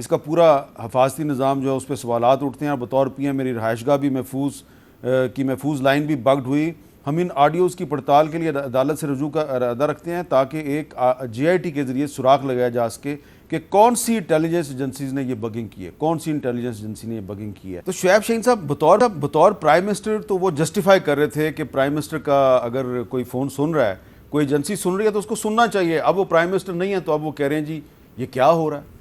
اس کا پورا حفاظتی نظام جو ہے اس پہ سوالات اٹھتے ہیں، اور بطور پی ایم میری رہائش گاہ بھی محفوظ لائن بھی بگڈ ہوئی. ہم ان آڈیوز کی پڑتال کے لیے عدالت سے رجوع کا ارادہ رکھتے ہیں تاکہ ایک GIT کے ذریعے سراغ لگایا جا سکے کہ کون سی انٹیلیجنس ایجنسیز نے یہ بگنگ کی ہے، کون سی انٹیلیجنس ایجنسی نے یہ بگنگ کی ہے. تو شعیب شاہین صاحب بطور پرائم منسٹر تو وہ جسٹیفائی کر رہے تھے کہ پرائم منسٹر کا اگر کوئی فون سن رہا ہے، کوئی ایجنسی سن رہی ہے تو اس کو سننا چاہیے. اب وہ پرائم منسٹر نہیں ہے تو اب وہ کہہ رہے ہیں جی یہ کیا ہو رہا ہے.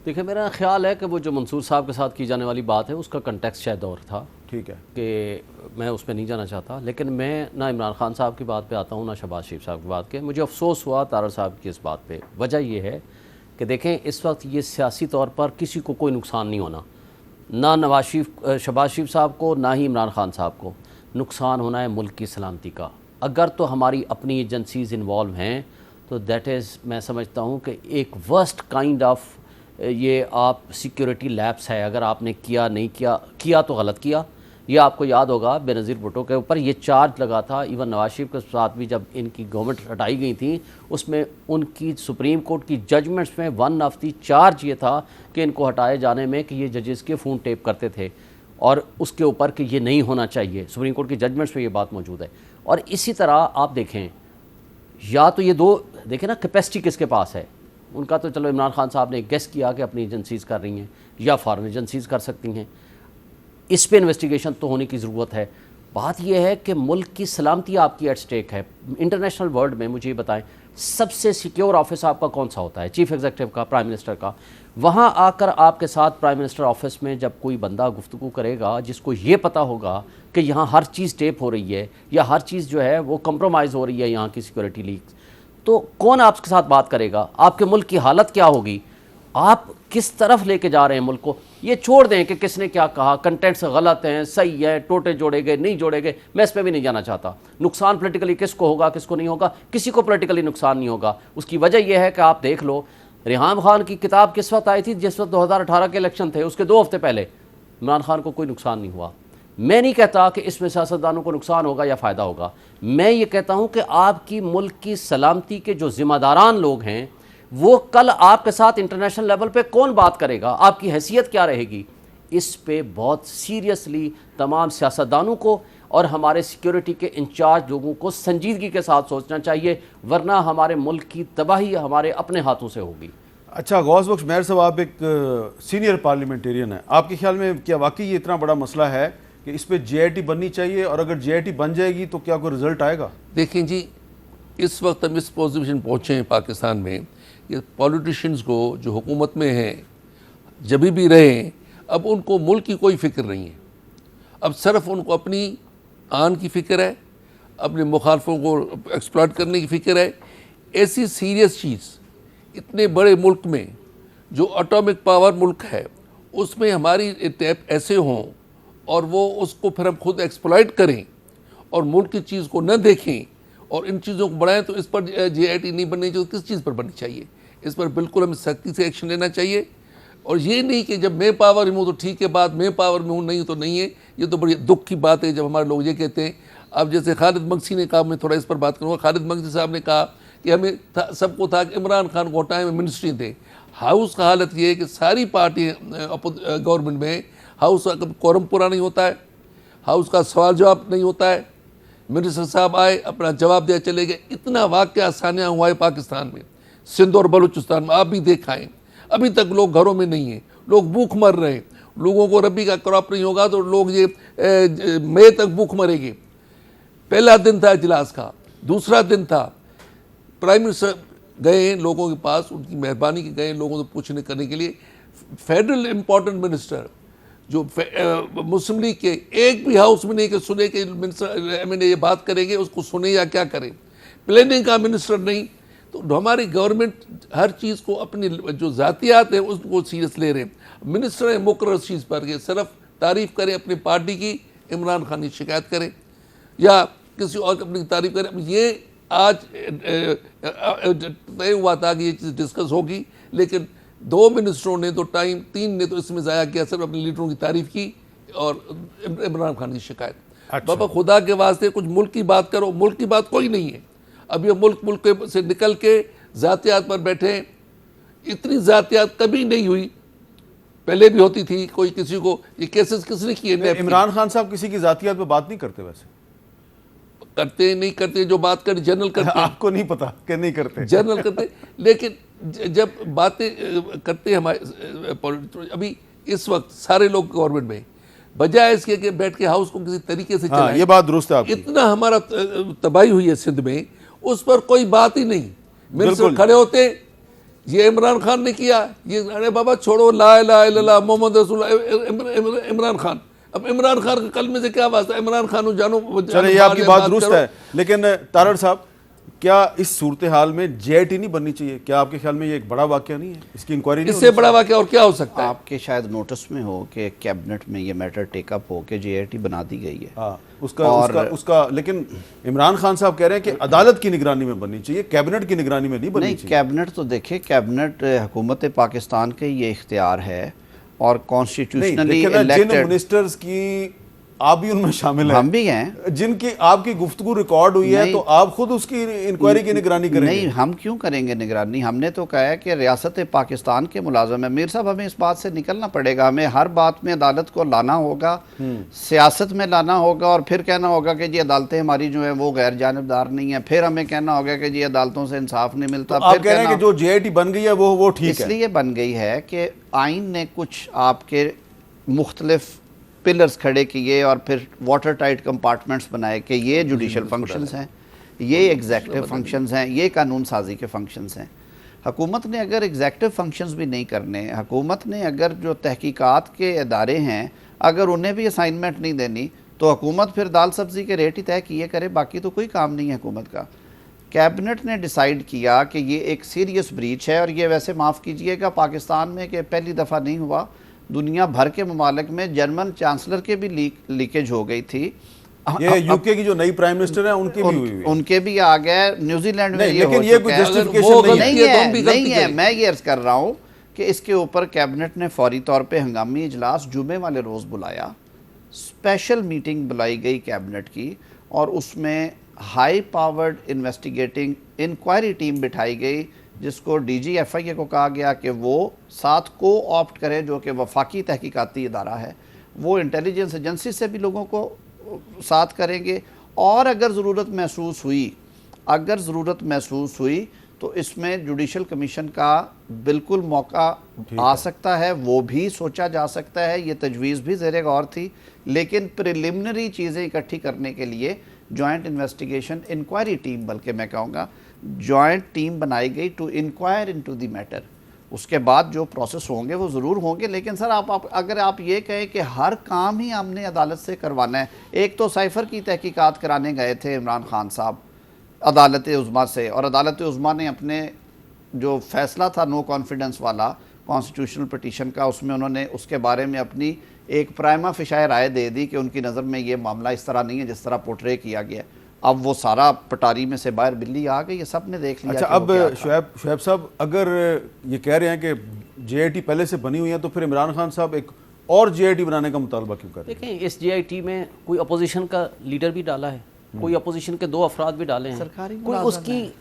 دیکھیں میرا خیال ہے کہ وہ جو منصور صاحب کے ساتھ کی جانے والی بات ہے اس کا کنٹیکسٹ شاید اور تھا. ٹھیک ہے کہ میں اس پہ نہیں جانا چاہتا، لیکن میں نہ عمران خان صاحب کی بات پہ آتا ہوں نہ شہباز شریف صاحب کی بات کے. مجھے افسوس ہوا طارر صاحب کی اس بات پہ. وجہ یہ ہے کہ دیکھیں اس وقت یہ سیاسی طور پر کسی کو کوئی نقصان نہیں ہونا، نہ شہباز شریف صاحب کو نہ ہی عمران خان صاحب کو. نقصان ہونا ہے ملک کی سلامتی کا. اگر تو ہماری اپنی ایجنسیز انوالو ہیں تو دیٹ از میں سمجھتا ہوں کہ ایک ورسٹ کائنڈ آف یہ آپ سیکیورٹی لیپس ہے. اگر آپ نے نہیں کیا تو غلط کیا. یہ آپ کو یاد ہوگا بے نظیر بھٹو کے اوپر یہ چارج لگا تھا، ایون نواز شریف کے ساتھ بھی جب ان کی گورنمنٹ ہٹائی گئی تھی اس میں ان کی سپریم کورٹ کی ججمنٹس میں ون آف دی چارج یہ تھا کہ ان کو ہٹائے جانے میں کہ یہ ججز کے فون ٹیپ کرتے تھے، اور اس کے اوپر کہ یہ نہیں ہونا چاہیے. سپریم کورٹ کی ججمنٹس میں یہ بات موجود ہے. اور اسی طرح آپ دیکھیں یا تو یہ دو دیکھیں نا کیپیسٹی کس کے پاس ہے. ان کا تو چلو عمران خان صاحب نے گیس کیا کہ اپنی ایجنسیز کر رہی ہیں یا فارن ایجنسیز کر سکتی ہیں. اس پہ انویسٹیگیشن تو ہونے کی ضرورت ہے. بات یہ ہے کہ ملک کی سلامتی آپ کی ایٹ سٹیک ہے. انٹرنیشنل ورلڈ میں مجھے یہ بتائیں سب سے سیکیور آفس آپ کا کون سا ہوتا ہے؟ چیف ایگزیکٹو کا، پرائم منسٹر کا. وہاں آ کر آپ کے ساتھ پرائم منسٹر آفس میں جب کوئی بندہ گفتگو کرے گا جس کو یہ پتہ ہوگا کہ یہاں ہر چیز ٹیپ ہو رہی ہے یا ہر چیز جو ہے وہ کمپرومائز ہو رہی ہے یہاں کی سیکورٹی لیکس، تو کون آپ کے ساتھ بات کرے گا؟ آپ کے ملک کی حالت کیا ہوگی؟ آپ کس طرف لے کے جا رہے ہیں ملک کو؟ یہ چھوڑ دیں کہ کس نے کیا کہا، کنٹینٹس غلط ہیں، صحیح ہیں، ٹوٹے جوڑے گئے نہیں جوڑے گئے، میں اس پہ بھی نہیں جانا چاہتا. نقصان پولیٹیکلی کس کو ہوگا کس کو نہیں ہوگا؟ کسی کو پولیٹیکلی نقصان نہیں ہوگا. اس کی وجہ یہ ہے کہ آپ دیکھ لو ریحان خان کی کتاب کس وقت آئی تھی؟ جس وقت 2018 کے الیکشن تھے، اس کے 2 ہفتے پہلے. عمران خان کو کوئی نقصان نہیں ہوا. میں نہیں کہتا کہ اس میں سیاستدانوں کو نقصان ہوگا یا فائدہ ہوگا. میں یہ کہتا ہوں کہ آپ کی ملک کی سلامتی کے جو ذمہ داران لوگ ہیں وہ کل آپ کے ساتھ انٹرنیشنل لیول پہ کون بات کرے گا، آپ کی حیثیت کیا رہے گی؟ اس پہ بہت سیریسلی تمام سیاستدانوں کو اور ہمارے سیکیورٹی کے انچارج لوگوں کو سنجیدگی کے ساتھ سوچنا چاہیے، ورنہ ہمارے ملک کی تباہی ہمارے اپنے ہاتھوں سے ہوگی. اچھا غوث بخش مہر صاحب، آپ ایک سینئر پارلیمنٹیرین ہیں، آپ کے خیال میں کیا واقعی یہ اتنا بڑا مسئلہ ہے کہ اس پہ GIT بننی چاہیے، اور اگر GIT بن جائے گی تو کیا کوئی رزلٹ آئے گا؟ دیکھیں جی، اس وقت ہم اس پوزیشن پہنچے ہیں پاکستان میں کہ پولیٹیشنز کو جو حکومت میں ہیں جب بھی رہے ہیں، اب ان کو ملک کی کوئی فکر نہیں ہے. اب صرف ان کو اپنی آن کی فکر ہے، اپنے مخالفوں کو ایکسپلائٹ کرنے کی فکر ہے. ایسی سیریس چیز اتنے بڑے ملک میں جو اٹامک پاور ملک ہے اس میں ہماری ٹیپ ایسے ہوں اور وہ اس کو پھر ہم خود ایکسپلائٹ کریں اور ملک کی چیز کو نہ دیکھیں اور ان چیزوں کو بڑھائیں، تو اس پر GIT نہیں بننی چاہیے. کس چیز پر بننی چاہیے؟ اس پر بالکل ہمیں سختی سے ایکشن لینا چاہیے. اور یہ نہیں کہ جب میں پاور میں ہوں تو ٹھیک ہے بات، میں پاور میں ہوں نہیں تو نہیں ہے. یہ تو بڑی دکھ کی بات ہے جب ہمارے لوگ یہ کہتے ہیں. اب جیسے خالد مگسی نے کہا، میں تھوڑا اس پر بات کروں گا. خالد مگسی صاحب نے کہا کہ ہمیں سب کو تھا کہ عمران خان کو ہٹائیں، میں منسٹری دیں. ہاؤس کا حالت یہ ہے کہ ساری پارٹی گورنمنٹ میں ہاؤس کا کورم پورا نہیں ہوتا ہے، ہاؤس کا سوال جواب نہیں ہوتا ہے. منسٹر صاحب آئے اپنا جواب دیا چلے گئے. اتنا واقعہ ثانیہ ہوا ہے پاکستان میں، سندھ اور بلوچستان میں آپ بھی دیکھائیں. ابھی تک لوگ گھروں میں نہیں ہیں، لوگ بھوک مر رہے ہیں. لوگوں کو ربی کا کراپ نہیں ہوگا تو لوگ یہ مئی تک بھوک مرے گی. پہلا دن تھا اجلاس کا. دوسرا دن تھا، پرائم منسٹر گئے لوگوں کے پاس، ان کی مہربانی کی گئے لوگوں سے پوچھنے کرنے کے لیے. فیڈرل امپورٹنٹ منسٹر جو مسلم لیگ کے ایک بھی ہاؤس میں نہیں کہ سنے کہ منسٹر یہ بات کریں گے، اس کو سنے یا کیا کریں. پلاننگ کا منسٹر نہیں. تو ہماری گورنمنٹ ہر چیز کو اپنی جو ذاتیات ہیں اس کو سیریس لے رہے ہیں. منسٹر ہیں مقرر چیز پر کہ صرف تعریف کریں اپنی پارٹی کی، عمران خان کی شکایت کریں یا کسی اور اپنی تعریف کریں. یہ آج طے ہوا تھا کہ یہ چیز ڈسکس ہوگی، لیکن 2 منسٹروں نے تو ٹائم، 3 نے تو اس میں ضائع کیا، صرف اپنے لیڈروں کی تعریف کی اور عمران خان کی شکایت. بابا خدا کے واسطے کچھ ملک کی بات کرو. ملک کی بات کوئی نہیں ہے. اب یہ ملک سے نکل کے ذاتیات پر بیٹھے ہیں. اتنی ذاتیات کبھی نہیں ہوئی پہلے بھی ہوتی تھی. کوئی کسی کو یہ کیسز کس نے کیے؟ عمران خان صاحب کسی کی ذاتیات پہ بات نہیں کرتے ویسے؟ کرتے نہیں کرتے, جو بات کرتے جنرل کرتے. آپ کو نہیں پتا کہ نہیں کرتے؟ جنرل کرتے, لیکن جب باتیں کرتے ہیں ہمارے ابھی اس وقت سارے لوگ گورنمنٹ میں, بجائے اس کے کہ بیٹھ کے ہاؤس کو کسی طریقے سے چلائیں. یہ بات درست ہے آپ کی. اتنا ہمارا تباہی ہوئی ہے سندھ میں, اس پر کوئی بات ہی نہیں. منسٹر کھڑے ہوتے, یہ عمران خان نے کیا, یہ ارے بابا چھوڑو, لا الہ الا اللہ محمد رسول اللہ. عمران خان, اب عمران خان کے کلمے سے کیا واسطہ؟ عمران خان جانو. چلے یہ آپ کی بات درست ہے, لیکن تارڑ صاحب کیا اس صورتحال میں جے آئی ٹی نہیں بننی چاہیے؟ کیا آپ کے خیال میں یہ ایک بڑا واقعہ نہیں ہے؟ اس کی انکوائری نہیں اس سے بڑا واقعہ اور کیا ہو سکتا ہے؟ آپ کے شاید نوٹس میں ہو کہ کیبنٹ میں یہ میٹر ٹیک اپ ہو کہ جے آئی ٹی بنا دی گئی ہے. ہاں اس کا لیکن عمران خان صاحب کہہ رہے ہیں کہ عدالت کی نگرانی میں بننی چاہیے, کیبنٹ کی نگرانی میں نہیں بننی چاہیے. کیبنٹ تو دیکھیں, کیبنٹ حکومت پاکستان کے یہ اختیار ہے اور کانسٹیٹیوشنلی جن منسٹرز کی آپ بھی ان میں شامل ہیں, ہم بھی ہیں, جن کی آپ کی گفتگو ریکارڈ ہوئی ہے, تو آپ خود اس کی انکوائری کی نگرانی کریں گے؟ نہیں, ہم کیوں کریں گے نگرانی؟ ہم نے تو کہا ہے کہ ریاست پاکستان کے ملازم ہیں. میر صاحب, ہمیں اس بات سے نکلنا پڑے گا, ہمیں ہر بات میں عدالت کو لانا ہوگا, سیاست میں لانا ہوگا, اور پھر کہنا ہوگا کہ جی عدالتیں ہماری جو ہیں وہ غیر جانبدار نہیں ہیں. پھر ہمیں کہنا ہوگا کہ جی عدالتوں سے انصاف نہیں ملتا. آپ کہہ رہے ہیں کہ جو جے آئی ٹی بن گئی ہے وہ ٹھیک ہے؟ اس لیے بن گئی ہے کہ آئین نے کچھ آپ کے مختلف پلرز کھڑے کیے اور پھر واٹر ٹائٹ کمپارٹمنٹس بنائے کہ یہ جوڈیشل فنکشنز ہیں, یہ ایگزیکٹو فنکشنز ہیں, یہ قانون سازی کے فنکشنز ہیں. حکومت نے اگر ایگزیکٹو فنکشنز بھی نہیں کرنے, حکومت نے اگر جو تحقیقات کے ادارے ہیں اگر انہیں بھی اسائنمنٹ نہیں دینی, تو حکومت پھر دال سبزی کے ریٹ ہی طے کیے کرے, باقی تو کوئی کام نہیں ہے حکومت کا. کیبنٹ نے ڈیسائیڈ کیا کہ یہ ایک سیریس بریچ ہے, اور یہ ویسے معاف کیجئے گا پاکستان میں کہ پہلی دفعہ نہیں ہوا, دنیا بھر کے ممالک میں جرمن چانسلر کے بھی لیکیج ہو گئی تھی. یہ یو کے کی جو نئی پرائم منسٹر ہیں ان کی بھی ہوئی ہوئی, ان کے بھی آ گئے, نیوزی لینڈ میں لیکن یہ کوئی جسٹیفیکیشن نہیں ہے. میں یہ عرض کر رہا ہوں کہ اس کے اوپر کیبنٹ نے فوری طور پہ ہنگامی اجلاس جمعے والے روز بلایا, اسپیشل میٹنگ بلائی گئی کیبنٹ کی, اور اس میں high powered investigating inquiry team بٹھائی گئی, جس کو ڈی جی ایف آئی اے کو کہا گیا کہ وہ ساتھ کو آپٹ کرے, جو کہ وفاقی تحقیقاتی ادارہ ہے. وہ انٹیلیجنس ایجنسی سے بھی لوگوں کو ساتھ کریں گے, اور اگر ضرورت محسوس ہوئی تو اس میں جوڈیشل کمیشن کا بالکل موقع آ سکتا ہے, وہ بھی سوچا جا سکتا ہے. یہ تجویز بھی زیر غور تھی, لیکن پریلیمنری چیزیں اکٹھی کرنے کے لیے جوائنٹ انویسٹیگیشن انکوائری ٹیم, بلکہ میں کہوں گا جوائنٹ ٹیم بنائی گئی to inquire into the matter. اس کے بعد جو پروسیس ہوں گے وہ ضرور ہوں گے, لیکن سر اگر آپ یہ کہیں کہ ہر کام ہی ہم نے عدالت سے کروانا ہے. ایک تو سائفر کی تحقیقات کرانے گئے تھے عمران خان صاحب عدالت عظمیٰ سے, اور عدالت عظمیٰ نے اپنے جو فیصلہ تھا نو کانفیڈنس والا کانسٹیٹیوشنل پٹیشن کا, اس میں انہوں نے اس کے بارے میں اپنی ایک پرائما فیشائے رائے دے دی کہ ان کی نظر میں یہ معاملہ اس طرح نہیں ہے جس طرح پورٹرے کیا گیا. اب وہ سارا پٹاری میں سے باہر بلی آ گئی, یہ سب نے دیکھ لیا. اچھا, اب شعیب صاحب اگر یہ کہہ رہے ہیں کہ جے آئی ٹی پہلے سے بنی ہوئی ہیں, تو پھر عمران خان صاحب ایک اور جے آئی ٹی بنانے کا مطالبہ کیوں کر رہے ہیں؟ دیکھیں, اس جے آئی ٹی میں کوئی اپوزیشن کا لیڈر بھی ڈالا ہے, کوئی اپوزیشن کے 2 افراد بھی ڈالے ہیں, کوئی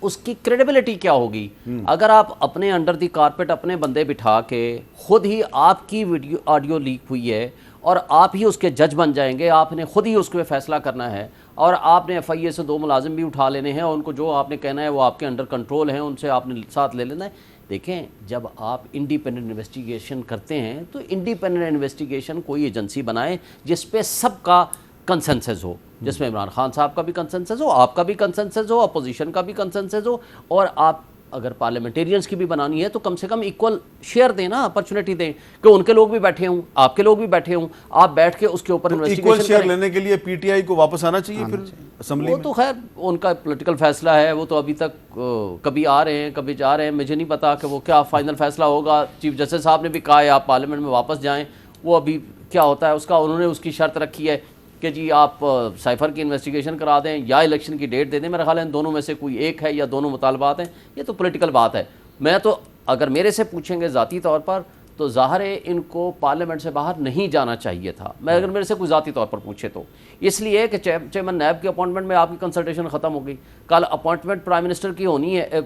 اس کی کریڈیبلٹی کیا ہوگی اگر آپ اپنے انڈر دی کارپیٹ اپنے بندے بٹھا کے خود ہی آپ کی ویڈیو آڈیو لیک ہوئی ہے اور آپ ہی اس کے جج بن جائیں گے, آپ نے خود ہی اس کو فیصلہ کرنا ہے, اور آپ نے ایف آئی اے سے 2 ملازم بھی اٹھا لینے ہیں, اور ان کو جو آپ نے کہنا ہے وہ آپ کے انڈر کنٹرول ہیں, ان سے آپ نے ساتھ لے لینا ہے. دیکھیں, جب آپ انڈیپینڈنٹ انویسٹیگیشن کرتے ہیں تو انڈیپینڈنٹ انویسٹیگیشن کوئی ایجنسی بنائیں جس پہ سب کا کنسنسس ہو, جس میں عمران خان صاحب کا بھی کنسنسس ہو, آپ کا بھی کنسنسس ہو, اپوزیشن کا بھی کنسنسس ہو, اور آپ اگر پارلیمنٹیرینز کی بھی بنانی ہے تو کم سے کم ایکول شیئر دیں نا, اپرچونٹی دیں کہ ان کے لوگ بھی بیٹھے ہوں, آپ کے لوگ بھی بیٹھے ہوں, آپ بیٹھ کے اس کے اوپر انویسٹیگیشن ایکول شیئر لینے کے لیے پی ٹی آئی کو واپس آنا چاہیے پھر اسمبلی میں. وہ تو خیر ان کا پولیٹیکل فیصلہ ہے, وہ تو ابھی تک کبھی آ رہے ہیں کبھی جا رہے ہیں, مجھے نہیں پتا کہ وہ کیا فائنل فیصلہ ہوگا. چیف جسٹس صاحب نے بھی کہا ہے آپ پارلیمنٹ میں واپس جائیں, وہ ابھی کیا ہوتا ہے اس کا, انہوں نے اس کی شرط رکھی ہے کہ جی آپ سائفر کی انویسٹیگیشن کرا دیں یا الیکشن کی ڈیٹ دے دیں. میرا خیال ہے ان دونوں میں سے کوئی ایک ہے یا دونوں مطالبات ہیں, یہ تو پولیٹیکل بات ہے. میں تو اگر میرے سے پوچھیں گے ذاتی طور پر تو ظاہر ہے ان کو پارلیمنٹ سے باہر نہیں جانا چاہیے تھا. میں اگر میرے سے کوئی ذاتی طور پر پوچھے تو اس لیے کہ چیئرمین نیب کی اپوائنٹمنٹ میں آپ کی کنسلٹیشن ختم ہو گئی, کل اپوائنٹمنٹ پرائم منسٹر کی ہونی ہے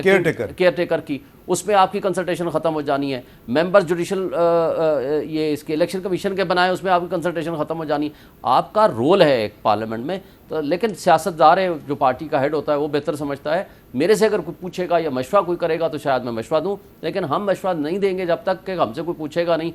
کیئر ٹیکر کی, اس میں آپ کی کنسلٹیشن ختم ہو جانی ہے. ممبر جوڈیشل یہ اس کے الیکشن کمیشن کے بنائے, اس میں آپ کی کنسلٹیشن ختم ہو جانی ہے. آپ کا رول ہے ایک پارلیمنٹ میں تو, لیکن سیاستدار ہے جو پارٹی کا ہیڈ ہوتا ہے وہ بہتر سمجھتا ہے. میرے سے اگر کوئی پوچھے گا یا مشورہ کوئی کرے گا تو شاید میں مشورہ دوں, لیکن ہم مشورہ نہیں دیں گے جب تک کہ ہم سے کوئی پوچھے گا نہیں.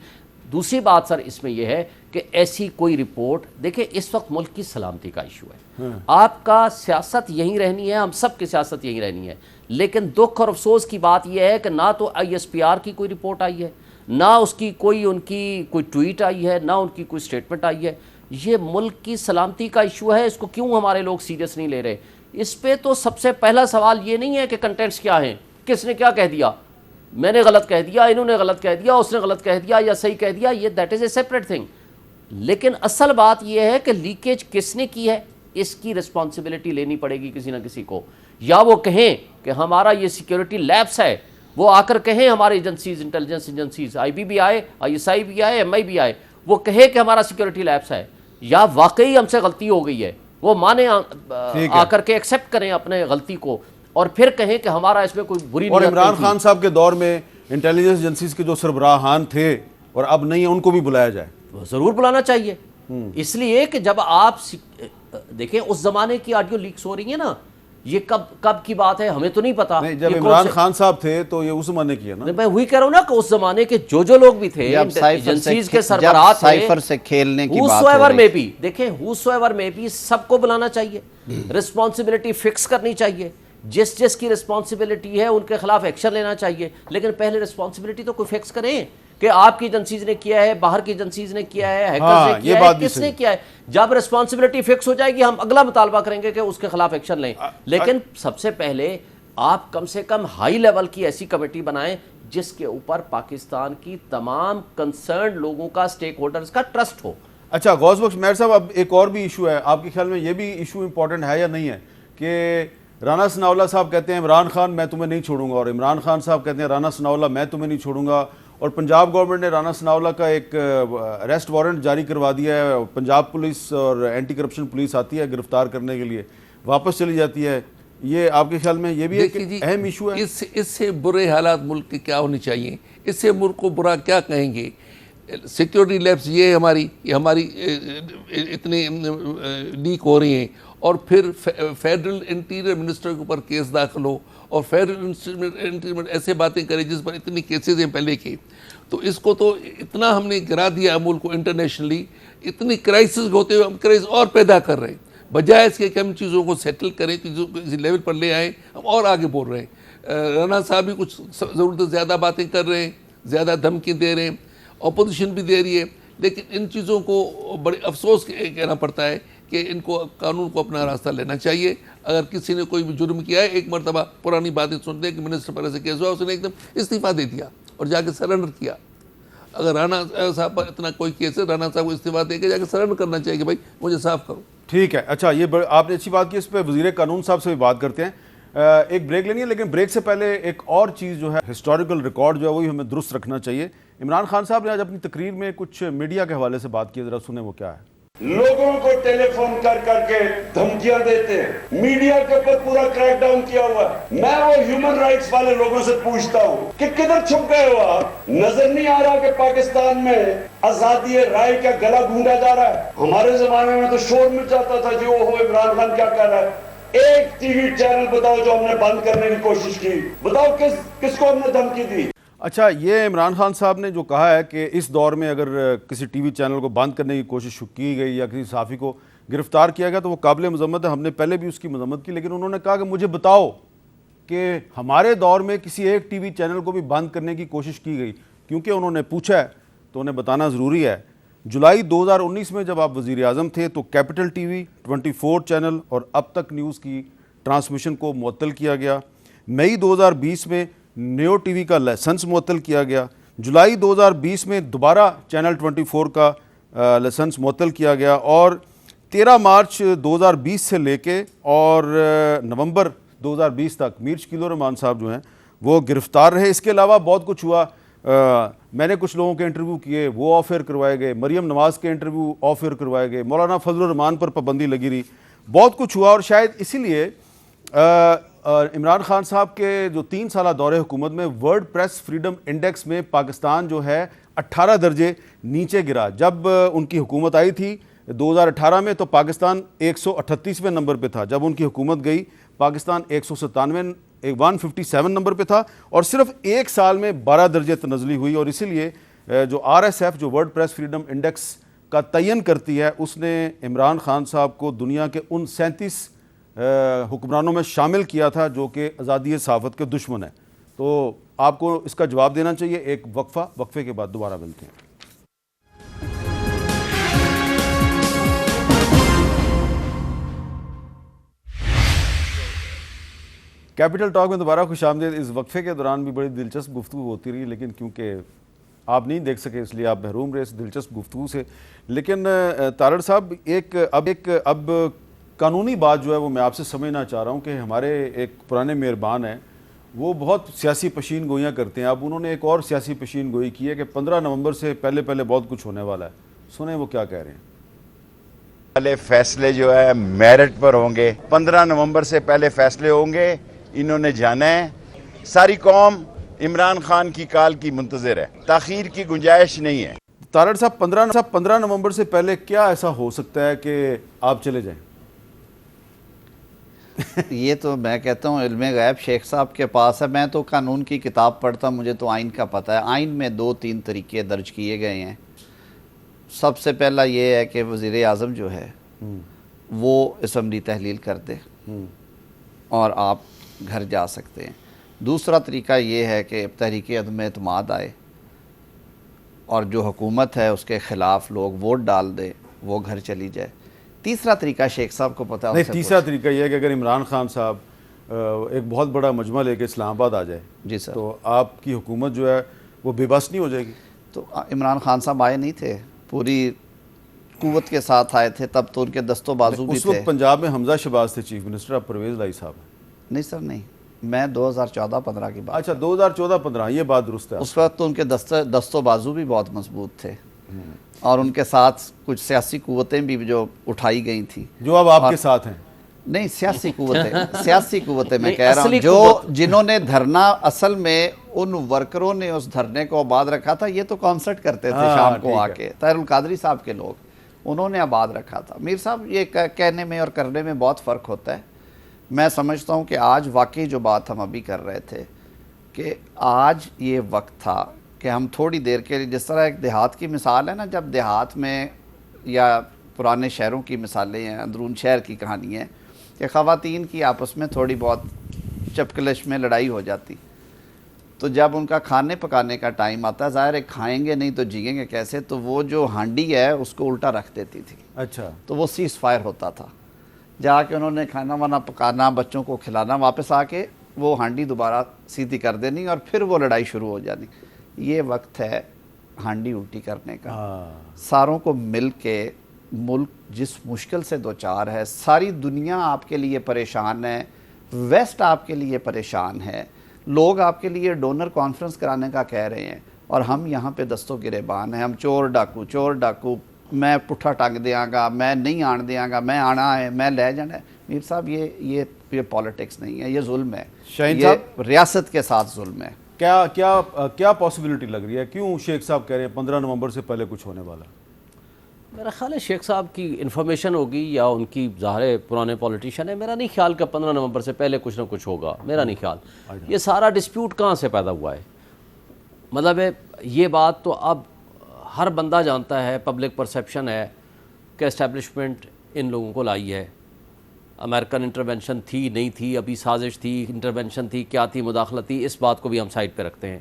دوسری بات سر اس میں یہ ہے کہ ایسی کوئی رپورٹ, دیکھیں اس وقت ملک کی سلامتی کا ایشو ہے, آپ کا سیاست یہیں رہنی ہے, ہم سب کی سیاست یہیں رہنی ہے, لیکن دکھ اور افسوس کی بات یہ ہے کہ نہ تو ISPR کی کوئی رپورٹ آئی ہے, نہ اس کی کوئی ان کی کوئی ٹویٹ آئی ہے, نہ ان کی کوئی سٹیٹمنٹ آئی ہے. یہ ملک کی سلامتی کا ایشو ہے, اس کو کیوں ہمارے لوگ سیریس نہیں لے رہے؟ اس پہ تو سب سے پہلا سوال یہ نہیں ہے کہ کنٹینٹس کیا ہیں, کس نے کیا کہہ دیا, میں نے غلط کہہ دیا, انہوں نے غلط کہہ دیا, اس نے غلط کہہ دیا یا صحیح کہہ دیا, یہ that is a separate thing. لیکن اصل بات یہ ہے کہ لیکیج کس نے کی ہے, اس کی رسپانسبلٹی لینی پڑے گی کسی نہ کسی کو. یا وہ کہیں کہ ہمارا یہ سیکیورٹی لیپس ہے, وہ آ کر کہیں ہماری ایجنسیز, انٹیلیجنس ایجنسیز, IB بھی آئے, ISI بھی آئے, MI بھی آئے, وہ کہے کہ ہمارا سیکیورٹی لیپس ہے, یا واقعی ہم سے غلطی ہو گئی ہے, وہ مانے آ کر کے ایکسیپٹ کریں اپنے غلطی کو, اور پھر کہیں کہ ہمارا اس میں کوئی بری نیت اور نہیں عمران تھی. خان صاحب کے دور میں انٹیلیجنس ایجنسیز کے جو سربراہان تھے اور اب نہیں ہیں, ان کو بھی بلایا جائے. ضرور بلانا چاہیے, اس لیے کہ جب آپ دیکھیں اس زمانے کی آڈیو لیکس ہو رہی ہیں نا, یہ کب کی بات ہے ہمیں تو نہیں پتا. جب عمران خان صاحب تھے تو یہ اس زمانے کی ہے نا. میں وہی کہہ رہا ہوں نا کہ اس زمانے کے جو لوگ بھی تھے, ایجنسیز کے سربراہ تھے, سائفر سے کھیلنے کی بات ہو رہی ہے, میں بھی دیکھیں whosoever میں بھی سب کو بلانا چاہیے, رسپانسبلٹی فکس کرنی چاہیے, جس کی رسپانسبلٹی ہے ان کے خلاف ایکشن لینا چاہیے. لیکن پہلے رسپانسبلٹی تو کوئی فکس کریں کہ آپ کی ایجنسیز نے کیا ہے, باہر کی ایجنسیز نے کیا ہے, ہیکرز نے کیا ہے, کس نے کیا ہے. جب رسپانسبلٹی فکس ہو جائے گی ہم اگلا مطالبہ کریں گے کہ اس کے خلاف ایکشن لیں. لیکن سب سے پہلے آپ کم سے کم ہائی لیول کی ایسی کمیٹی بنائیں جس کے اوپر پاکستان کی تمام کنسرنڈ لوگوں کا, سٹیک ہولڈرز کا ٹرسٹ ہو. اچھا غوث بخش میر صاحب, اب ایک اور بھی ایشو ہے, آپ کے خیال میں یہ بھی ایشو امپورٹنٹ ہے یا نہیں ہے, کہ رانا ثناءاللہ صاحب کہتے ہیں عمران خان میں تمہیں نہیں چھوڑوں گا, اور عمران خان صاحب کہتے ہیں رانا ثناءاللہ میں تمہیں نہیں چھوڑوں گا, اور پنجاب گورنمنٹ نے رانا ثناءاللہ کا ایک اریسٹ وارنٹ جاری کروا دیا ہے, پنجاب پولیس اور اینٹی کرپشن پولیس آتی ہے گرفتار کرنے کے لیے, واپس چلی جاتی ہے. یہ آپ کے خیال میں یہ بھی ایک اہم ایشو ہے؟ اس سے برے حالات ملک کے کیا ہونی چاہیے, اس سے ملک کو برا کیا کہیں گے. سیکیورٹی لیبس یہ ہماری اتنے لیک ہو رہی ہیں, اور پھر فیڈرل انٹیریئر منسٹر کے اوپر کیس داخل ہو, اور فیڈرل انٹیریئر ایسے باتیں کرے جس پر اتنی کیسز ہیں پہلے کے. تو اس کو تو اتنا ہم نے گرا دیا ملک کو انٹرنیشنلی, اتنی کرائسس ہوتے ہوئے ہم کرائسس اور پیدا کر رہے ہیں, بجائے اس کے کہ ہم چیزوں کو سیٹل کریں, چیزوں کو کسی لیول پر لے آئیں, ہم اور آگے بول رہے ہیں. رانا صاحب بھی کچھ ضرورت سے زیادہ باتیں کر رہے ہیں, زیادہ دھمکی دے رہے ہیں, اپوزیشن بھی دے رہی ہے, لیکن ان چیزوں کو بڑے افسوس کہنا پڑتا ہے کہ ان کو قانون کو اپنا راستہ لینا چاہیے. اگر کسی نے کوئی بھی جرم کیا ہے, ایک مرتبہ پرانی باتیں سنتے ہیں کہ منسٹر پر ایسے کیس ہوا, اس نے ایک دم استعفیٰ دے دیا اور جا کے سرنڈر کیا. اگر رانا صاحب پر اتنا کوئی کیس ہے, رانا صاحب کو استعفیٰ دے کے جا کے سرنڈر کرنا چاہیے کہ بھائی مجھے صاف کرو. ٹھیک ہے, اچھا یہ آپ نے اچھی بات کی, اس پہ وزیر قانون صاحب سے بھی بات کرتے ہیں. ایک بریک لینی ہے, لیکن بریک سے پہلے ایک اور چیز جو ہے ہسٹوریکل ریکارڈ جو ہے وہی ہمیں درست رکھنا چاہیے. عمران خان صاحب نے آج اپنی تقریر میں کچھ میڈیا کے حوالے سے بات کی, ذرا سنیں وہ کیا ہے. لوگوں کو ٹیلی فون کر کے دھمکیاں دیتے ہیں, میڈیا کے اوپر پورا کریک ڈاؤن کیا ہوا ہے. میں وہ ہیومن رائٹس والے لوگوں سے پوچھتا ہوں کہ کدھر چھپ گئے ہو آپ؟ نظر نہیں آ رہا کہ پاکستان میں آزادی رائے کا گلا ڈھونڈا جا رہا ہے؟ ہمارے زمانے میں تو شور مچ جاتا تھا جی وہ عمران خان کیا کہہ رہا ہے. ایک ٹی وی چینل بتاؤ جو ہم نے بند کرنے کی کوشش کی, بتاؤ کس کو ہم نے دھمکی دی. اچھا, یہ عمران خان صاحب نے جو کہا ہے کہ اس دور میں اگر کسی ٹی وی چینل کو بند کرنے کی کوشش کی گئی یا کسی صحافی کو گرفتار کیا گیا تو وہ قابل مذمت ہے, ہم نے پہلے بھی اس کی مذمت کی, لیکن انہوں نے کہا کہ مجھے بتاؤ کہ ہمارے دور میں کسی ایک ٹی وی چینل کو بھی بند کرنے کی کوشش کی گئی. کیونکہ انہوں نے پوچھا ہے تو انہیں بتانا ضروری ہے. جولائی 2019 میں جب آپ وزیر اعظم تھے تو کیپٹل ٹی وی, 24 چینل اور اب تک نیوز کی ٹرانسمیشن کو معطل کیا گیا. مئی 2020 میں نیو ٹی وی کا لائسنس معطل کیا گیا. جولائی 2020 میں دوبارہ چینل 24 کا لائسنس معطل کیا گیا, اور 13 مارچ 2020 سے لے کے اور نومبر 2020 تک میر شکیل الرحمان صاحب جو ہیں وہ گرفتار رہے. اس کے علاوہ بہت کچھ ہوا. میں نے کچھ لوگوں کے انٹرویو کیے, وہ آف ایئر کروائے گئے. مریم نواز کے انٹرویو آف ایئر کروائے گئے. مولانا فضل الرحمان پر پابندی لگی رہی. بہت کچھ ہوا, اور شاید اسی لیے عمران خان صاحب کے جو 3 سالہ دور حکومت میں ورلڈ پریس فریڈم انڈیکس میں پاکستان جو ہے 18 درجے نیچے گرا. جب ان کی حکومت آئی تھی 2018 میں تو پاکستان 138ویں نمبر پہ تھا. جب ان کی حکومت گئی پاکستان 157 نمبر پہ تھا, اور صرف 1 سال میں 12 درجے تنزلی ہوئی. اور اسی لیے جو RSF جو ورلڈ پریس فریڈم انڈیکس کا تعین کرتی ہے, اس نے عمران خان صاحب کو دنیا کے ان 37 حکمرانوں میں شامل کیا تھا جو کہ آزادی صحافت کے دشمن ہیں. تو آپ کو اس کا جواب دینا چاہیے. ایک وقفے کے بعد دوبارہ ملتے ہیں. کیپٹل ٹاک میں دوبارہ خوش آمدید. اس وقفے کے دوران بھی بڑی دلچسپ گفتگو ہوتی رہی, لیکن کیونکہ آپ نہیں دیکھ سکے اس لیے آپ محروم رہے اس دلچسپ گفتگو سے. لیکن تارڑ صاحب اب قانونی بات جو ہے وہ میں آپ سے سمجھنا چاہ رہا ہوں کہ ہمارے ایک پرانے مہربان ہیں, وہ بہت سیاسی پشین گوئیاں کرتے ہیں. اب انہوں نے ایک اور سیاسی پشین گوئی کی ہے کہ 15 نومبر سے پہلے بہت کچھ ہونے والا ہے. سنیں وہ کیا کہہ رہے ہیں. پہلے فیصلے جو ہے میرٹ پر ہوں گے, 15 نومبر سے پہلے فیصلے ہوں گے. انہوں نے جانا ہے, ساری قوم عمران خان کی کال کی منتظر ہے, تاخیر کی گنجائش نہیں ہے. تارڑ صاحب 15 نومبر سے پہلے کیا ایسا ہو سکتا ہے کہ آپ چلے جائیں؟ یہ تو میں کہتا ہوں علم غیب شیخ صاحب کے پاس ہے. میں تو قانون کی کتاب پڑھتا ہوں, مجھے تو آئین کا پتہ ہے. آئین میں 2-3 طریقے درج کیے گئے ہیں. سب سے پہلا یہ ہے کہ وزیر اعظم جو ہے وہ اسمبلی تحلیل کر دے اور آپ گھر جا سکتے ہیں. دوسرا طریقہ یہ ہے کہ تحریک عدم اعتماد آئے اور جو حکومت ہے اس کے خلاف لوگ ووٹ ڈال دے, وہ گھر چلی جائے. تیسرا طریقہ شیخ صاحب کو پتہ ہے. تیسرا طریقہ یہ ہے کہ اگر عمران خان صاحب ایک بہت بڑا مجمع لے کے اسلام آباد آ جائے, جی سر, تو آپ کی حکومت جو ہے وہ بے بس نہیں ہو جائے گی. تو عمران خان صاحب آئے نہیں تھے, پوری قوت کے ساتھ آئے تھے, تب تو ان کے دست و بازو بھی اس تھے. وقت پنجاب میں حمزہ شہباز تھے چیف منسٹر, اب پرویز لائی صاحب ہیں. نہیں سر, نہیں, میں 2014-15 کی بات. اچھا 2014-15, یہ بات درست ہے. اس وقت تو ان کے دست و بازو بھی بہت مضبوط تھے, اور ان کے ساتھ کچھ سیاسی قوتیں بھی جو اٹھائی گئی تھیں, جو اب آپ کے ساتھ ہیں. نہیں, سیاسی قوتیں میں کہہ رہا ہوں, جو جنہوں نے دھرنا, اصل میں ان ورکروں نے اس دھرنے کو آباد رکھا تھا. یہ تو کانسرٹ کرتے تھے شام کو آ کے, طاہر القادری صاحب کے لوگ, انہوں نے آباد رکھا تھا. میر صاحب, یہ کہنے میں اور کرنے میں بہت فرق ہوتا ہے. میں سمجھتا ہوں کہ آج واقعی جو بات ہم ابھی کر رہے تھے کہ آج یہ وقت تھا کہ ہم تھوڑی دیر کے لیے, جس طرح ایک دیہات کی مثال ہے نا, جب دیہات میں یا پرانے شہروں کی مثالیں ہیں, اندرون شہر کی کہانی ہے کہ خواتین کی آپس میں تھوڑی بہت چپکلش میں لڑائی ہو جاتی, تو جب ان کا کھانے پکانے کا ٹائم آتا ہے, ظاہر ہے کھائیں گے نہیں تو جیئیں گے کیسے, تو وہ جو ہانڈی ہے اس کو الٹا رکھ دیتی تھی. اچھا, تو وہ سیز فائر ہوتا تھا. جا کے انہوں نے کھانا وانا پکانا, بچوں کو کھلانا, واپس آ کے وہ ہانڈی دوبارہ سیدھی کر دینی اور پھر وہ لڑائی شروع ہو جانی. یہ وقت ہے ہانڈی الٹی کرنے کا. ساروں کو مل کے, ملک جس مشکل سے دوچار ہے, ساری دنیا آپ کے لیے پریشان ہے, ویسٹ آپ کے لیے پریشان ہے, لوگ آپ کے لیے ڈونر کانفرنس کرانے کا کہہ رہے ہیں, اور ہم یہاں پہ دستوں گریبان ہیں. ہم چور ڈاکو, میں پٹھا ٹنگ دیاں گا, میں نہیں آن دیاں گا, میں آنا ہے, میں لے جانا ہے. میر صاحب, یہ پالیٹکس نہیں ہے, یہ ظلم ہے. شاہین یہ صاحب, ریاست کے ساتھ ظلم ہے. کیا پاسبلٹی لگ رہی ہے, کیوں شیخ صاحب کہہ رہے ہیں 15 نومبر سے پہلے کچھ ہونے والا؟ میرا خیال ہے شیخ صاحب کی انفارمیشن ہوگی, یا ان کی ظاہر پرانے پولیٹیشین ہے. میرا نہیں خیال کہ 15 نومبر سے پہلے کچھ نہ کچھ ہوگا, میرا نہیں خیال. یہ سارا ڈسپیوٹ کہاں سے پیدا ہوا ہے؟ مطلب ہے یہ بات تو اب ہر بندہ جانتا ہے, پبلک پرسیپشن ہے کہ اسٹیبلشمنٹ ان لوگوں کو لائی ہے. امریکن انٹرونشن تھی نہیں تھی, ابھی سازش تھی, انٹرونشن تھی, کیا تھی, مداخلت تھی, اس بات کو بھی ہم سائڈ پہ رکھتے ہیں.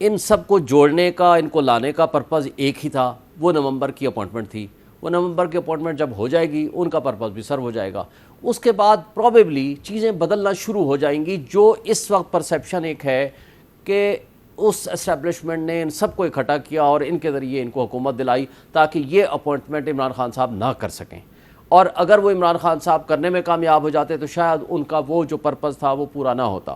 ان سب کو جوڑنے کا, ان کو لانے کا پرپز ایک ہی تھا, وہ نومبر کی اپوائنٹمنٹ تھی. وہ نومبر کی اپوائنٹمنٹ جب ہو جائے گی, ان کا پرپز بھی سرو ہو جائے گا. اس کے بعد پروبیبلی چیزیں بدلنا شروع ہو جائیں گی. جو اس وقت پرسیپشن ایک ہے کہ اس اسٹیبلشمنٹ نے ان سب کو اکٹھا کیا اور ان کے ذریعے ان کو حکومت دلائی تاکہ یہ اپوائنٹمنٹ عمران خان صاحب نہ کر سکیں. اور اگر وہ عمران خان صاحب کرنے میں کامیاب ہو جاتے تو شاید ان کا وہ جو پرپز تھا وہ پورا نہ ہوتا.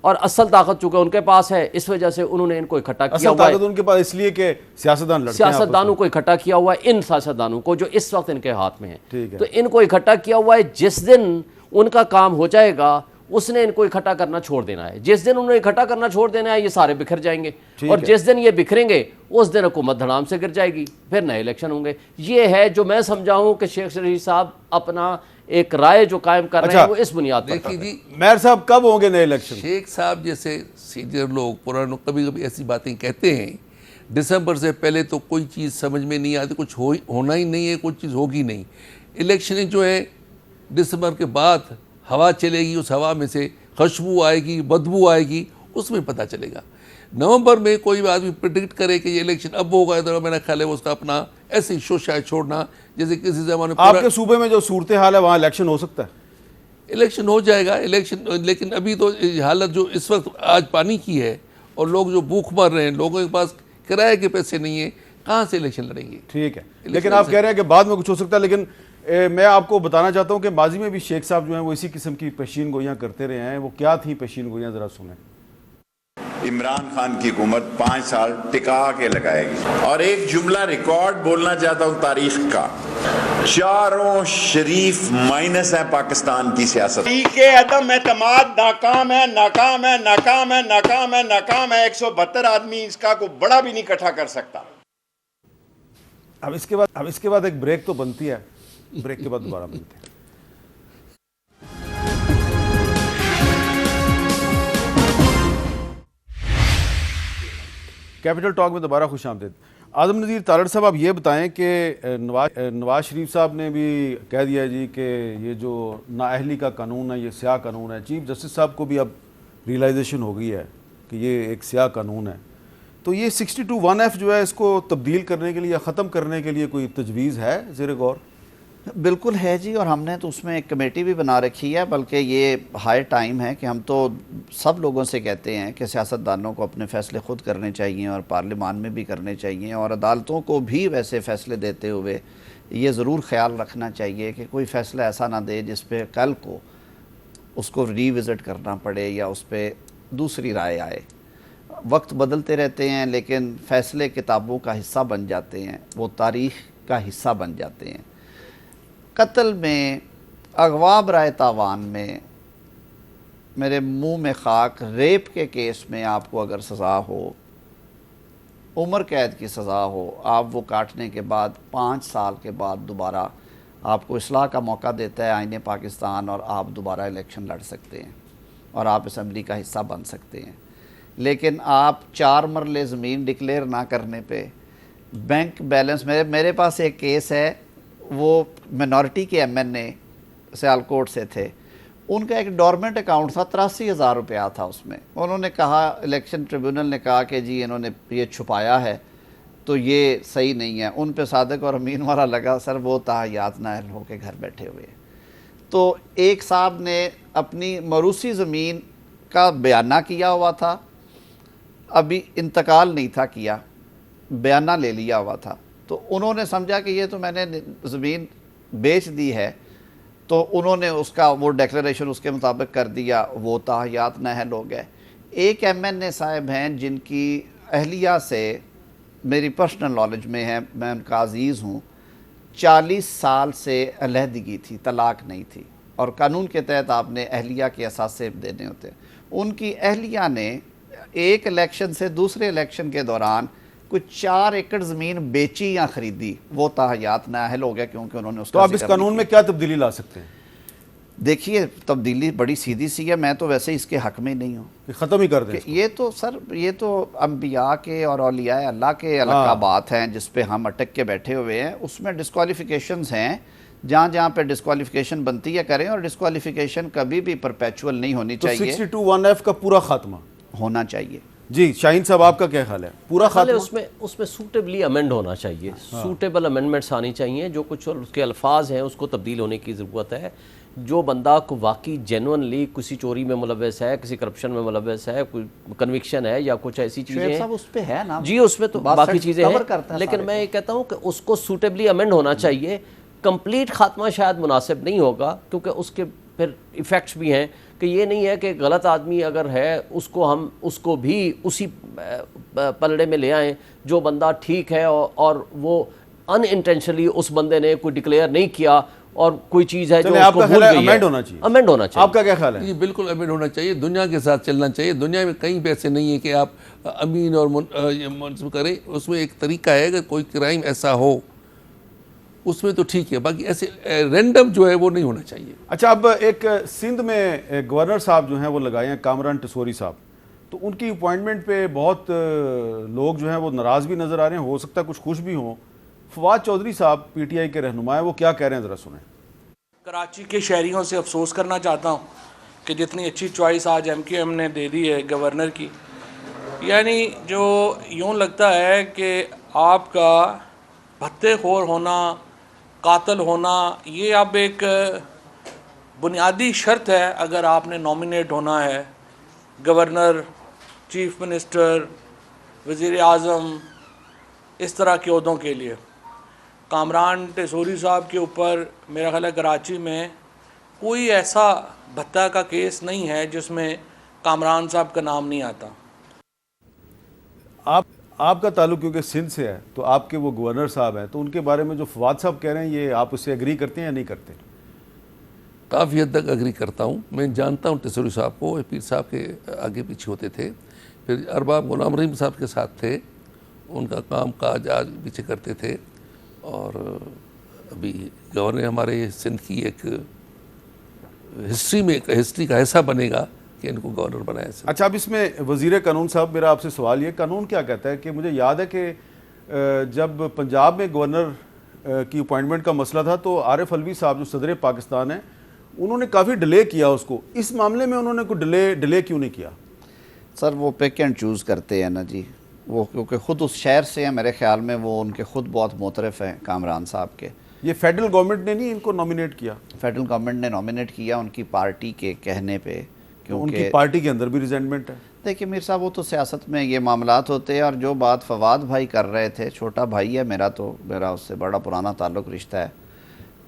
اور اصل طاقت چونکہ ان کے پاس ہے, اس وجہ سے انہوں نے ان کو اکٹھا کیا ہوا ہے. اصل طاقت ان کے پاس اس لیے کہ سیاستدانوں کو اکٹھا کیا ہوا ہے, ان سیاستدانوں کو جو اس وقت ان کے ہاتھ میں ہیں. تو ان کو اکٹھا کیا ہوا ہے. جس دن ان کا کام ہو جائے گا, اس نے ان کو اکٹھا کرنا چھوڑ دینا ہے. جس دن انہوں نے اکٹھا کرنا چھوڑ دینا ہے یہ سارے بکھر جائیں گے, اور جس دن یہ بکھریں گے اس دن حکومت دھڑام سے گر جائے گی, پھر نئے الیکشن ہوں گے. یہ ہے جو میں سمجھا ہوں کہ شیخ شریف صاحب اپنا ایک رائے جو قائم کر رہے ہیں وہ اس بنیاد پر. دیکھیے جی, میر صاحب کب ہوں گے نئے الیکشن؟ شیخ صاحب جیسے سینئر لوگ پرانے کبھی کبھی ایسی باتیں کہتے ہیں, دسمبر سے پہلے تو کوئی چیز سمجھ میں نہیں آتی, کچھ ہونا ہی نہیں ہے, کوئی چیز ہوگی نہیں. الیکشنیں جو ہیں دسمبر کے بعد ہوا چلے گی, اس ہوا میں سے خوشبو آئے گی, بدبو آئے گی, اس میں پتہ چلے گا. نومبر میں کوئی بھی آدمی پریڈکٹ کرے کہ یہ الیکشن اب ہوگا, ادھر میرا خیال ہے اس کا اپنا ایسے ہی شوشہ چھوڑنا جیسے کسی زمانے آپ کے صوبے میں جو صورتحال ہے وہاں الیکشن ہو سکتا ہے؟ الیکشن ہو جائے گا الیکشن, لیکن ابھی تو حالت جو اس وقت آج پانی کی ہے اور لوگ جو بھوک مر رہے ہیں, لوگوں کے پاس کرائے کے پیسے نہیں ہیں, کہاں سے الیکشن لڑیں گے؟ ٹھیک ہے, لیکن آپ کہہ رہے ہیں کہ بعد میں کچھ ہو سکتا ہے. لیکن میں آپ کو بتانا چاہتا ہوں کہ ماضی میں بھی شیخ صاحب جو ہیں وہ اسی قسم کی پیشین گوئیاں کرتے رہے ہیں. وہ کیا تھیں پیشین گوئیاں, ذرا سنیں. عمران خان کی حکومت 5 سال ٹکا کے لگائے گی, اور ایک جملہ ریکارڈ بولنا چاہتا ہوں تاریخ کا, چاروں شریف مائنس ہے پاکستان کی سیاست. ٹھیک ہے, عدم اعتماد ناکام ہے, ناکام ہے, ناکام ہے, ناکام ہے, ناکام ہے. 172 آدمی اس کا کوئی بڑا بھی نہیں اکٹھا کر سکتا. اب اس کے بعد ایک بریک تو بنتی ہے, بریک کے بعد دوبارہ ملتے ہیں. کیپٹل ٹاک میں دوبارہ خوش آمدید. اعظم نذیر تارڑ صاحب, آپ یہ بتائیں کہ نواز شریف صاحب نے بھی کہہ دیا ہے جی کہ یہ جو نااہلی کا قانون ہے یہ سیاہ قانون ہے. چیف جسٹس صاحب کو بھی اب ریئلائزیشن ہو گئی ہے کہ یہ ایک سیاہ قانون ہے. تو یہ 62(1)(f) جو ہے اس کو تبدیل کرنے کے لیے یا ختم کرنے کے لیے کوئی تجویز ہے زیر غور؟ بالکل ہے جی, اور ہم نے تو اس میں ایک کمیٹی بھی بنا رکھی ہے. بلکہ یہ ہائی ٹائم ہے کہ ہم تو سب لوگوں سے کہتے ہیں کہ سیاستدانوں کو اپنے فیصلے خود کرنے چاہیے اور پارلیمان میں بھی کرنے چاہیے, اور عدالتوں کو بھی ویسے فیصلے دیتے ہوئے یہ ضرور خیال رکھنا چاہیے کہ کوئی فیصلہ ایسا نہ دے جس پہ کل کو اس کو ری وزٹ کرنا پڑے یا اس پہ دوسری رائے آئے. وقت بدلتے رہتے ہیں لیکن فیصلے کتابوں کا حصہ بن جاتے ہیں, وہ تاریخ کا حصہ بن جاتے ہیں. قتل میں, اغوا برائے تاوان میں, میرے منہ میں خاک, ریپ کے کیس میں آپ کو اگر سزا ہو, عمر قید کی سزا ہو, آپ وہ کاٹنے کے بعد 5 سال کے بعد دوبارہ آپ کو اصلاح کا موقع دیتا ہے آئین پاکستان, اور آپ دوبارہ الیکشن لڑ سکتے ہیں اور آپ اسمبلی کا حصہ بن سکتے ہیں. لیکن آپ 4 مرلے زمین ڈکلیئر نہ کرنے پہ بینک بیلنس, میرے پاس ایک کیس ہے, وہ منورٹی کے MNA سیالکوٹ سے تھے, ان کا ایک ڈورمنٹ اکاؤنٹ تھا, 83,000 روپیہ تھا اس میں. انہوں نے کہا, الیکشن ٹریبیونل نے کہا کہ جی انہوں نے یہ چھپایا ہے تو یہ صحیح نہیں ہے. ان پہ صادق اور امین والا لگا, سر وہ تاحیات نااہل ہو کے گھر بیٹھے ہوئے. تو ایک صاحب نے اپنی موروثی زمین کا بیانہ کیا ہوا تھا, ابھی انتقال نہیں تھا کیا, بیانہ لے لیا ہوا تھا, تو انہوں نے سمجھا کہ یہ تو میں نے زمین بیچ دی ہے, تو انہوں نے اس کا وہ ڈیکلریشن اس کے مطابق کر دیا, وہ تاحیات نااہل ہو گئے. ایک MNA صاحب ہیں جن کی اہلیہ سے میری پرسنل نالج میں ہے, میں ان کا عزیز ہوں, 40 سال سے علیحدگی تھی, طلاق نہیں تھی, اور قانون کے تحت آپ نے اہلیہ کے اثاثے دینے ہوتے. ان کی اہلیہ نے ایک الیکشن سے دوسرے الیکشن کے دوران کچھ 4 ایکڑ زمین بیچی یا خریدی, وہ تاحیات نااہل ہو گیا کیونکہ انہوں نے اس کا. تو آپ اس قانون میں کیا تبدیلی لا سکتے ہیں؟ دیکھیے تبدیلی بڑی سیدھی سی ہے, میں تو ویسے اس کے حق میں نہیں ہوں کہ ختم ہی کر دیں. یہ تو سر, یہ تو انبیاء کے اور اولیاء اللہ کے القابات ہیں جس پہ ہم اٹک کے بیٹھے ہوئے ہیں. اس میں ڈسکوالیفیکیشنز ہیں, جہاں جہاں پہ ڈسکوالیفیکیشن بنتی ہے کریں, اور ڈسکوالیفیکیشن کبھی بھی پرپیچول نہیں ہونی چاہیے. 62(1)(f) کا پورا خاتمہ ہونا چاہیے. جی شاہین صاحب, آپ کا کیا خیال ہے؟ پورا خاتمہ اس میں سوٹیبلی امینڈ ہونا چاہیے, سوٹیبل امینڈمنٹس آنی چاہیے, جو کچھ اس کے الفاظ ہیں اس کو تبدیل ہونے کی ضرورت ہے. جو بندہ کو واقعی جینونلی کسی چوری میں ملوث ہے, کسی کرپشن میں ملوث ہے, کوئی کنوکشن ہے یا کچھ ایسی چیزیں ہیں, اس پہ ہے نا جی اس میں تو باقی چیزیں ہیں, لیکن میں یہ کہتا ہوں کہ اس کو سوٹیبلی امینڈ ہونا چاہیے. کمپلیٹ خاتمہ شاید مناسب نہیں ہوگا کیونکہ اس کے پھر ایفیکٹس بھی ہیں, کہ یہ نہیں ہے کہ غلط آدمی اگر ہے اس کو ہم اس کو بھی اسی پلڑے میں لے آئیں جو بندہ ٹھیک ہے, اور وہ ان انٹینشنلی اس بندے نے کوئی ڈکلیئر نہیں کیا اور کوئی چیز ہے جو چلیں اس آپ کو کا بھول خیال ہے گئی ہے، امینڈ ہونا چاہیے، امینڈ ہونا چاہیے. آپ کا کیا خیال ہے؟ یہ بالکل امین ہونا چاہیے، دنیا کے ساتھ چلنا چاہیے. دنیا میں کہیں پہ ایسے نہیں ہے کہ آپ امین اور منسوخ کریں. اس میں ایک طریقہ ہے کہ کوئی کرائم ایسا ہو اس میں تو ٹھیک ہے، باقی ایسے رینڈم جو ہے وہ نہیں ہونا چاہیے. اچھا، اب ایک سندھ میں گورنر صاحب جو ہیں وہ لگائے ہیں کامران ٹسوری صاحب، تو ان کی اپوائنٹمنٹ پہ بہت لوگ جو ہیں وہ ناراض بھی نظر آ رہے ہیں، ہو سکتا ہے کچھ خوش بھی ہوں. فواد چودھری صاحب پی ٹی آئی کے رہنما ہیں، وہ کیا کہہ رہے ہیں ذرا سنیں. کراچی کے شہریوں سے افسوس کرنا چاہتا ہوں کہ جتنی اچھی چوائس آج ایم کیو ایم نے دے دی ہے گورنر کی، یعنی جو یوں لگتا ہے کہ آپ کا بھتے خور ہونا، قاتل ہونا، یہ اب ایک بنیادی شرط ہے اگر آپ نے نامینیٹ ہونا ہے گورنر، چیف منسٹر، وزیر اعظم، اس طرح کے عہدوں کے لیے. کامران ٹیسوری صاحب کے اوپر میرا خیال ہے کراچی میں کوئی ایسا بھتہ کا کیس نہیں ہے جس میں کامران صاحب کا نام نہیں آتا. آپ کا تعلق کیونکہ سندھ سے ہے تو آپ کے وہ گورنر صاحب ہیں، تو ان کے بارے میں جو فواد صاحب کہہ رہے ہیں یہ آپ اس سے ایگری کرتے ہیں یا نہیں کرتے؟ کافی حد تک اگری کرتا ہوں. میں جانتا ہوں ٹیسوری صاحب کو، پیر صاحب کے آگے پیچھے ہوتے تھے، پھر ارباب غلام رحیم صاحب کے ساتھ تھے، ان کا کام کاج آج پیچھے کرتے تھے، اور ابھی گورنر ہمارے سندھ کی ایک ہسٹری کا حصہ بنے گا کہ ان کو گورنر بنایا. اچھا، اب اس میں وزیر قانون صاحب، میرا آپ سے سوال یہ، قانون کیا کہتا ہے کہ مجھے یاد ہے کہ جب پنجاب میں گورنر کی اپوائنٹمنٹ کا مسئلہ تھا تو عارف علوی صاحب جو صدر پاکستان ہیں انہوں نے کافی ڈیلے کیا اس کو. اس معاملے میں انہوں نے کوئی ڈیلے کیوں نہیں کیا؟ سر وہ پک اینڈ چوز کرتے ہیں نا جی، وہ کیونکہ خود اس شہر سے ہیں، میرے خیال میں وہ ان کے خود بہت معترف ہیں کامران صاحب کے. یہ فیڈرل گورنمنٹ نے نہیں ان کو نامینیٹ کیا؟ فیڈرل گورنمنٹ نے نامینیٹ کیا ان کی پارٹی کے کہنے پہ، ان کی پارٹی کے اندر بھی ریزنٹمنٹ ہے. دیکھیں میر صاحب، وہ تو سیاست میں یہ معاملات ہوتے ہیں، اور جو بات فواد بھائی کر رہے تھے، چھوٹا بھائی ہے میرا، تو میرا اس سے بڑا پرانا تعلق رشتہ ہے.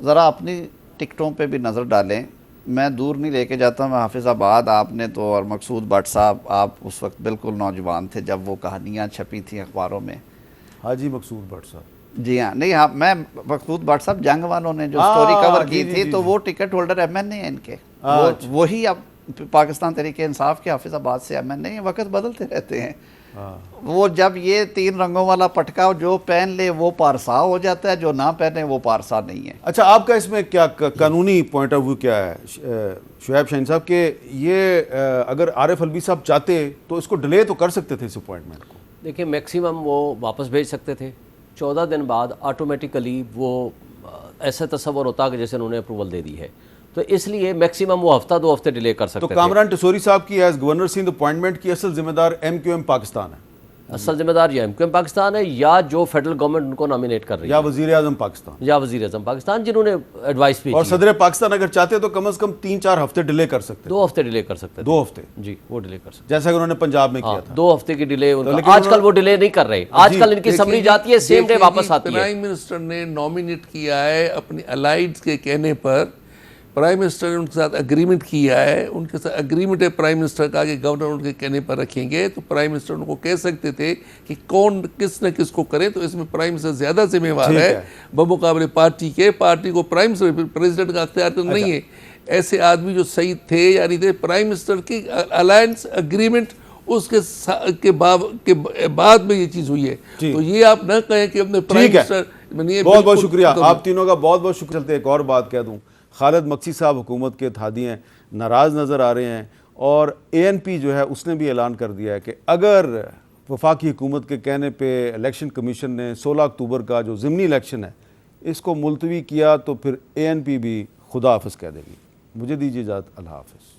ذرا اپنی ٹکٹوں پہ بھی نظر ڈالیں. میں دور نہیں لے کے جاتا، میں حافظ آباد، آپ نے تو، اور مقصود بٹ صاحب، آپ اس وقت بالکل نوجوان تھے جب وہ کہانیاں چھپی تھیں اخباروں میں. حاجی مقصود بٹ صاحب، جی ہاں، نہیں میں مقصود بٹ صاحب جنگ والوں نے جو سٹوری کور کی تھی، تو وہ ٹکٹ ہولڈر ایم این اے ہیں ان کے، وہی اب پاکستان تحریک انصاف کے حافظ آباد سے ایم این اے ہیں. وقت بدلتے رہتے ہیں. وہ جب یہ 3 رنگوں والا پٹکا جو پہن لے وہ پارسا ہو جاتا ہے، جو نہ پہنے وہ پارسا نہیں ہے. اچھا، آپ کا اس میں کیا قانونی پوائنٹ آف ویو کیا ہے شعیب شاہین صاحب، کہ یہ اگر عارف علوی صاحب چاہتے تو اس کو ڈیلے تو کر سکتے تھے اس اپوائنٹمنٹ کو؟ دیکھیں میکسیمم وہ واپس بھیج سکتے تھے، 14 دن بعد آٹومیٹیکلی وہ ایسا تصور ہوتا کہ جیسے انہوں نے اپروول دے دی ہے، تو اس لیے میکسیمم وہ ہفتہ 2 ہفتے ڈیلے کر سکتے تو تھے. کامران ٹسوری صاحب کی ایز گورنر سندھ اپوائنٹمنٹ کی اصل ذمہ دار ایم کیو ایم پاکستان ہے، اصل ذمہ دار یا ایم کیو ایم پاکستان ہے، یا جو فیڈرل گورنمنٹ ان کو نامینیٹ کر رہی ہے، یا وزیر اعظم پاکستان، یا وزیر اعظم پاکستان، جنہوں نے ایڈوائس بھی اور صدر پاکستان اگر چاہتے تو کم از کم 3-4 ہفتے ڈیلے کر سکتے. 2 ہفتے ڈیلے کر سکتے تھے. 2 ہفتے، جی وہ ڈیلے کر سکتے، جیسا کہ انہوں نے پنجاب میں کیا تھا. 2 ہفتے کی ڈیلے. آج کل وہ ڈیلے نہیں کر رہے، آج کل ان کی سمری جاتی ہے سیم ڈے واپس آتی ہے. پرائم منسٹر نے نامینیٹ کیا ہے اپنی الائیڈز کے کہنے پر، پرائم منسٹر نے ان کے ساتھ اگریمنٹ کیا ہے، ان کے ساتھ اگریمنٹ ہے پرائم منسٹر کا کہ گورنر ان کے کہنے پر رکھیں گے، تو پرائم منسٹر ان کو کہہ سکتے تھے کہ کون کس نہ کس کو کرے. تو اس میں پرائم منسٹر زیادہ ذمہ وار ہے بمقابلے پارٹی کے. پارٹی کو پرائم منسٹر پریزیڈنٹ کا اختیار تو نہیں ہے. ایسے آدمی جو صحیح تھے یا نہیں تھے، پرائم منسٹر کی الائنس اگریمنٹ اس کے بعد میں یہ چیز ہوئی ہے. تو یہ آپ نہ کہیں کہ اپنے پرائم منسٹر. بہت بہت شکریہ آپ تینوں کا، بہت بہت شکریہ. چلتے ایک اور بات کہہ دوں، خالد مقصی صاحب حکومت کے اتحادی ہیں، ناراض نظر آ رہے ہیں، اور اے این پی جو ہے اس نے بھی اعلان کر دیا ہے کہ اگر وفاقی حکومت کے کہنے پہ الیکشن کمیشن نے 16 اکتوبر کا جو ضمنی الیکشن ہے اس کو ملتوی کیا تو پھر اے این پی بھی خدا حافظ کہہ دے گی. مجھے دیجیے اجازت، اللہ حافظ.